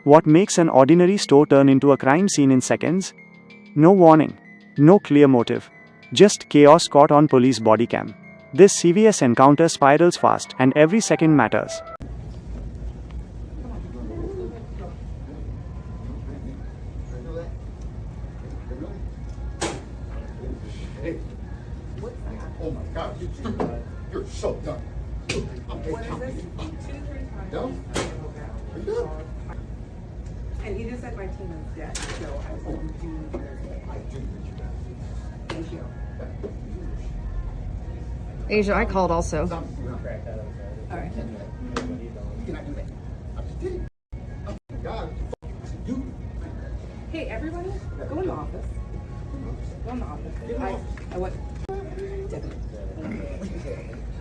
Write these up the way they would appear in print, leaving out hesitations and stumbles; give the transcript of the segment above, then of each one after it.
What makes an ordinary store turn into a crime scene in seconds? No warning. No clear motive. Just chaos caught on police body cam. This CVS encounter spirals fast, and every second matters. Oh my God, you're stupid. You're so dumb. What is this? 235. Dumb? Are you dumb? And you just said my team is dead, so I said you do need your I do need you back. Thank you. Asia, I called also. All right. You cannot do that. I just did it. Oh my God, you. Hey, everybody, go in the office. Go in the office. I went.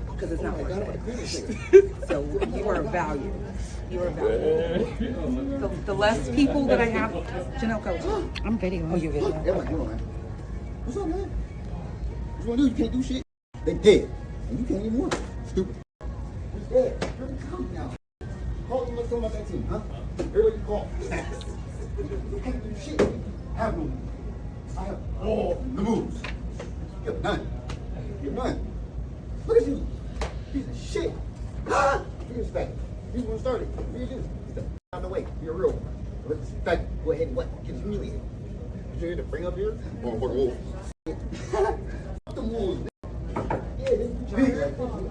Because it's not worth it. So you are valued. You are valued. The less people that I have, Janelle, go. I'm videoing. Oh, you video. What's up, man? What you wanna do? You can't do shit. They dead. And you can't even work. Stupid. He's dead. You're the company now. Call them, let's go about that team, huh? Everybody call. You can't do shit. I have no moves. I have all the moves. You have none. You have none. Look at you. Piece of shit. Ah! Look at this fat. You want to start it. What do you do? Get the out of the way. You're a real one. Let this fat go ahead and what? Get humiliated. You here to bring up here? Motherfucker, the moves. Yeah,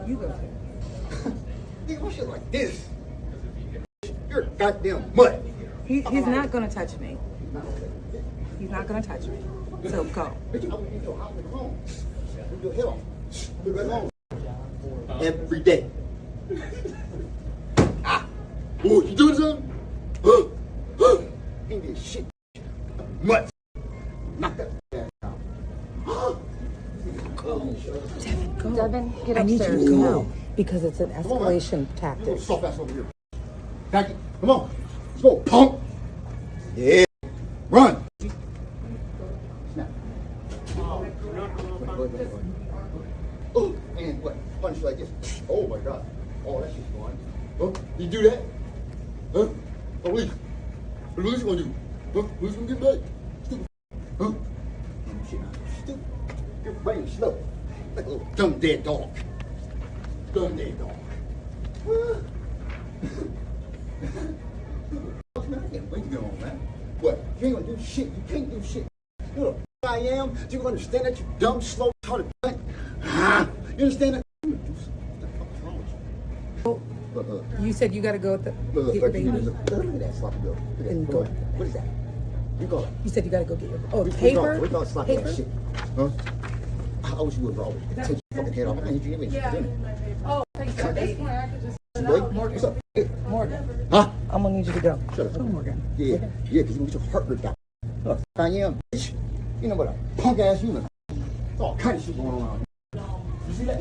you go. Nigga, what shit like this? You're a goddamn mutt. He's not gonna touch me. He's not gonna touch me. So go. Bitch, I would get your house in the home. With your head off. Look at home. Every day. Ah! Oh, you doing something? Ain't this shit. Mutt. Knock that ass out. Devin, get I need you upstairs to go now. because it's an escalation tactic. Soft ass over here. Back it. Come on. Let's go, punk. Yeah. Run. Snap. Oh, and what? Punch like this. Oh my God. Oh, that shit's going. Huh? You do that? Huh? Oh, Lee. What Lee's gonna do? Huh? Who's gonna get back? Stupid. Huh? Shit, stupid. Your brain is slow. Like a little dumb dead dog. Dumb dead dog. Man, I can't wait to get on, man. What? You ain't gonna do shit. You can't do shit. You know who I am? Do you understand that, you dumb, slow, retarded butt? You understand that? What the fuck is wrong with you? You said you gotta go with the Look, get your look baby. at that sloppy girl. Look at And that. go. What is that? You call it? You said you gotta go get your We paper. call it sloppy Paper. ass shit. Huh? I wish you would, Robert. Take your fucking head off. I need you to get Oh, thank you. At this point, I could just. What's up? Morgan. Huh? I'm gonna need you to go. Shut up. Go, Morgan. Yeah, because you're gonna get your heart ripped out. Look, I am, bitch. You know what a punk ass human. There's all kind of shit going on around here. You see that?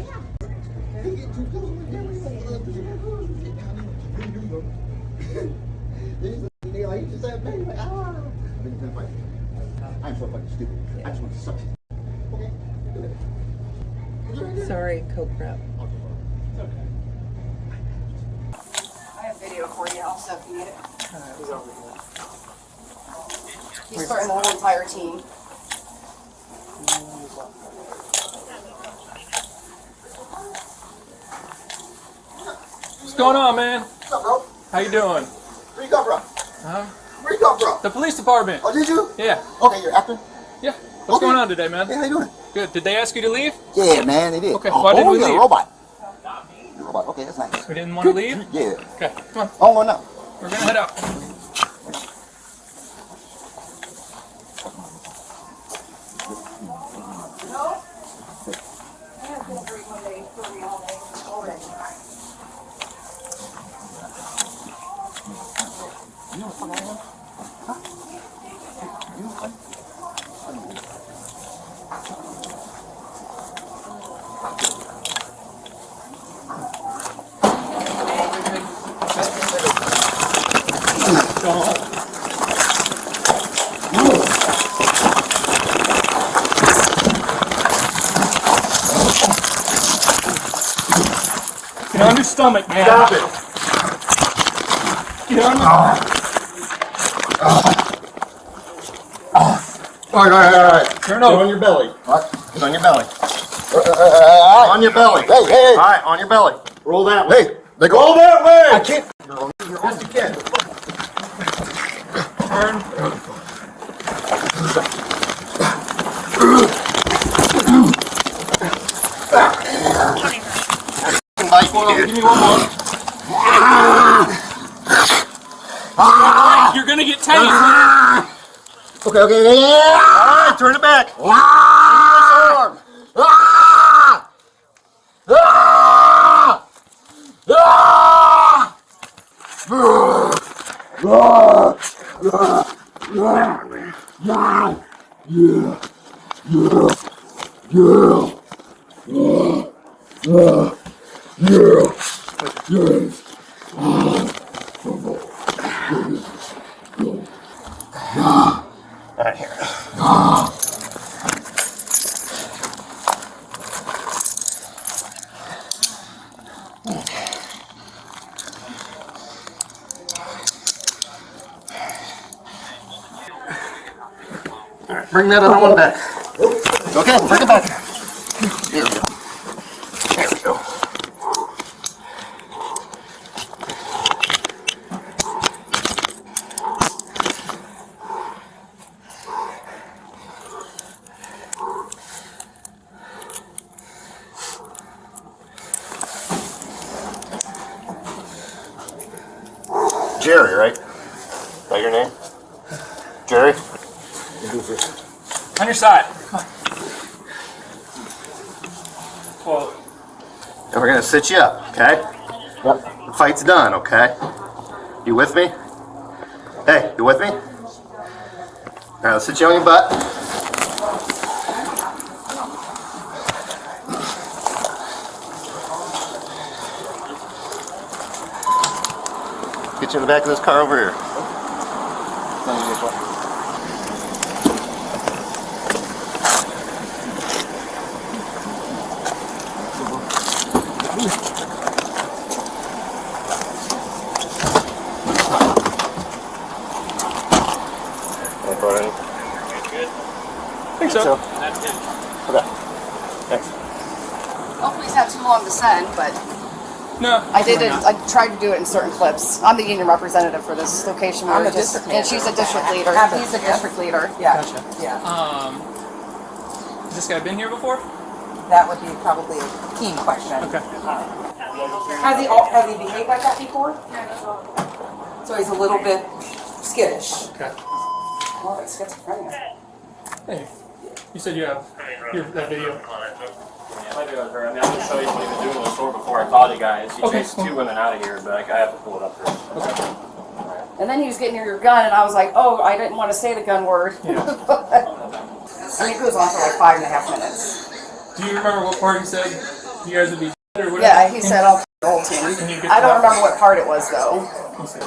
You get too close with them. They like, you just said, baby, like, ah. Then you can't fight. I'm so fucking stupid. I just want to suck it. Okay? Sorry, Coke Prep. I have video for you also if you need it. He's starting the whole entire team. What's going on, man? What's up, bro? How you doing? Where you come from? Huh? Where you come from? The police department. Oh, did you? Yeah. Okay, you're acting? Yeah. What's Okay. going on today, man? Hey, how you doing? Good. Did they ask you to leave? Yeah, man, they did. Okay, why didn't we you're leave? a robot. You're a robot. Okay, that's nice. We didn't want to leave? Yeah. Okay, come on. I don't want to know. We're gonna head out. You know what the fuck I am? Huh? You know what? Go home. Get on your stomach, man. Stop it. Get on your All right. Turn Get over. on your belly. What? Get on your belly. On your belly. Hey. All right, on your belly. Roll that way. Hey, they go all that way. I can't. Yes, you can. Turn. Give me one more. You're gonna get tased. Okay. All right, turn it back. Turn this arm. All right, here. All right, bring that other one back. Okay, bring it back. There we go. There we go. Jerry, right? Is that your name? Jerry? On your side. Come on. Well, And we're gonna sit you up, okay? Yep. The fight's done, okay? You with me? Hey, you with me? Alright, let's sit you on your butt. Get you in the back of this car over here. I think so. Okay. Thanks. Hopefully it's not too long to send, but No. I did it. I tried to do it in certain clips. I'm the union representative for this location. I'm where the just- district and she's a district leader. He's the district leader. Yeah. Gotcha. Yeah. Has this guy been here before? That would be probably a keen question. Okay. Has he behaved like that before? So he's a little bit skittish. Okay. Well, it's schizophrenia. Hey, you said you have that video. I do have her. I mean, I can show you what he was doing in the store before I called you guys. He Okay. chased two women out of here, but I have to pull it up here. Okay. And then he was getting near your gun, and I was like, oh, I didn't want to say the gun word. Yeah. I mean, it goes on for like 5.5 minutes. Do you remember what part he said you guys would be dead or whatever? Yeah, he said, "I'll the whole team." Can you get I don't that? remember what part it was though. Let's see.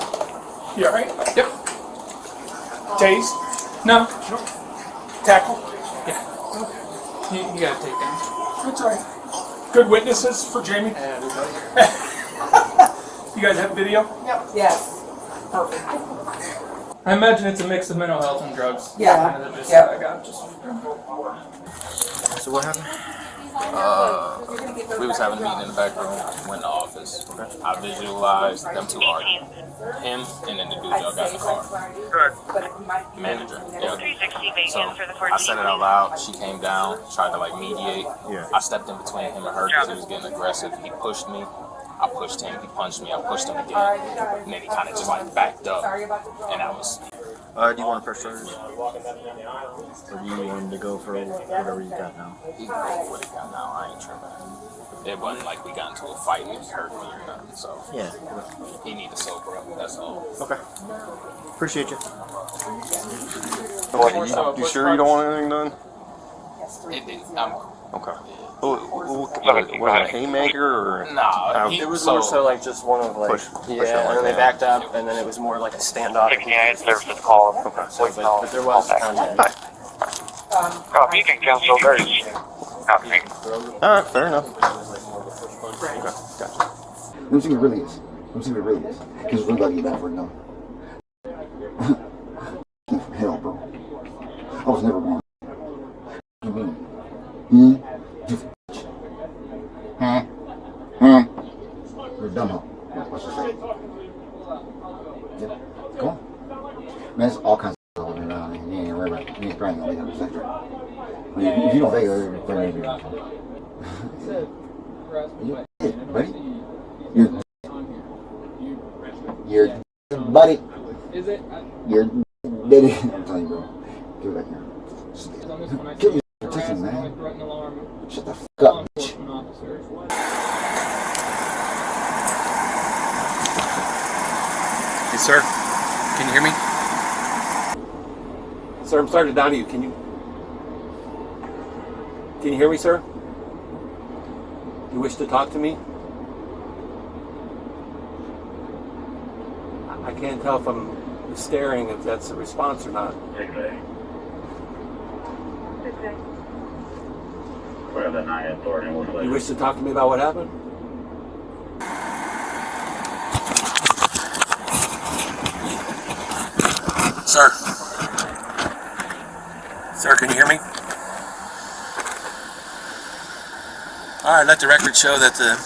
You alright? Yep. Tase? No. Tackle? Yeah. You gotta take down. That's all right. Good witnesses for Jamie. You guys have video? Yes. Perfect. I imagine it's a mix of mental health and drugs. Yeah. Kind of just, Yep. I got just. So what happened? We was having a meeting in the back room, went in the office. I visualized them two arguing. Him and then the dude y'all got in the car. Manager. Yeah. So I said it out loud. She came down, tried to like mediate. Yeah. I stepped in between him and her because he was getting aggressive. He pushed me. I pushed him. He punched me. I pushed him again. And then he kind of just like backed up. And I was. Do you want to press charges? Or do you want to go for whatever you got now? He know what he got now. I ain't tripping. It wasn't like we got into a fight and he hurt me or nothing. So Yeah. he need to sober up. That's all. Okay. Appreciate you. You sure you don't want anything done? It didn't. Okay. Was it a haymaker or? Nah, It was more so like just one of like, Push yeah, it like and then they that. backed up, and then it was more like a standoff. 68 services call. So, but there was contact. Copy, you can cancel those. Copy. Alright, fair enough. Okay, gotcha. Let me see what it really is. Let me see what it really is. Because we're about to get back for it now. I was never born. What do you mean? Huh? You're a dumb hoe. What's your face? Yep. Go on. Man, there's all kinds of stuff going around. You ain't worried about it. You ain't praying on the sector. If you don't think you're praying, you're buddy. You're buddy. Is it? You're daddy. I'm telling you, bro. Give it back here. Give me protection, man. Shut the fuck up, bitch. Hey, sir. Can you hear me? Sir, I'm sorry to down you. Can you hear me, sir? You wish to talk to me? I can't tell if I'm staring if that's a response or not. You wish to talk to me about what happened? Sir. Sir, can you hear me? Alright, let the record show that the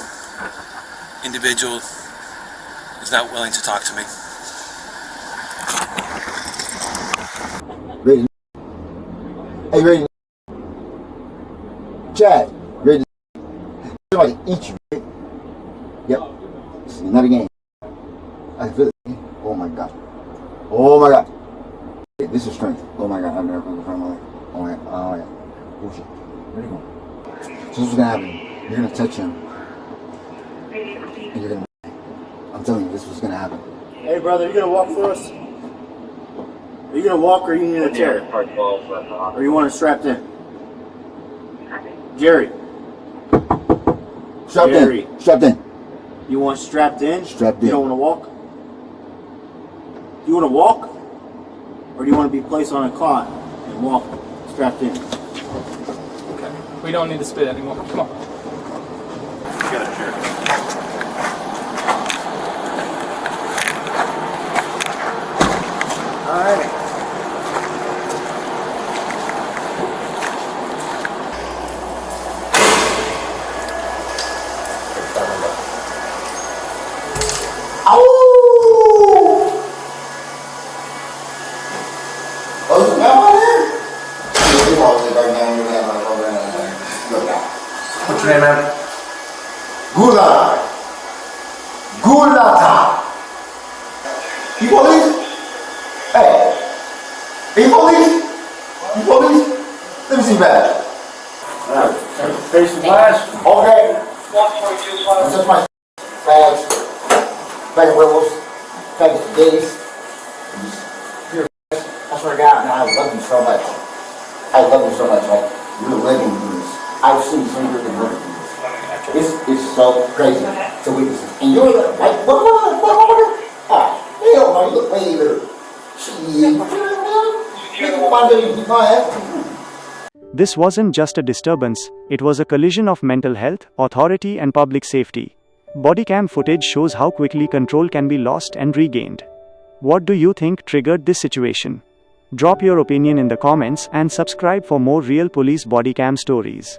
individual is not willing to talk to me. Ready? Hey, ready? Chad, ready? Somebody eat you. Right? Yep. This is another game. I can feel it. Oh my god. Oh my god. This is strength. Oh my god. I've never come from my life. Oh yeah. Oh yeah. Oh shit. Where'd he go? So this is gonna happen. You're gonna touch him. And you're gonna. I'm telling you, this was gonna happen. Hey brother, you gonna walk for us? Are you gonna walk or you need a chair? Or you want it strapped in? Jerry. Strapped Jerry. in. Strapped in. You want strapped in? Strapped in. You don't want to walk? Do you want to walk? Or do you want to be placed on a cot and walk strapped in? Okay. We don't need to spit anymore. Come on. Get a chair. Alright. What's your name, man? Gulata. You police? Hey. You police? You police? Let me see your badge. Alright. Face the glass. Okay. That's just my bags. Bag of werewolves. Bag of days. I swear to God, man, I love you so much. I love you so much, right? You're living through this. I've seen strangers and murder through this. This is so crazy to witness this. And you're like, what? Ah, hell no, you look way better. This wasn't just a disturbance, it was a collision of mental health, authority and public safety. Bodycam footage shows how quickly control can be lost and regained. What do you think triggered this situation? Drop your opinion in the comments and subscribe for more real police bodycam stories.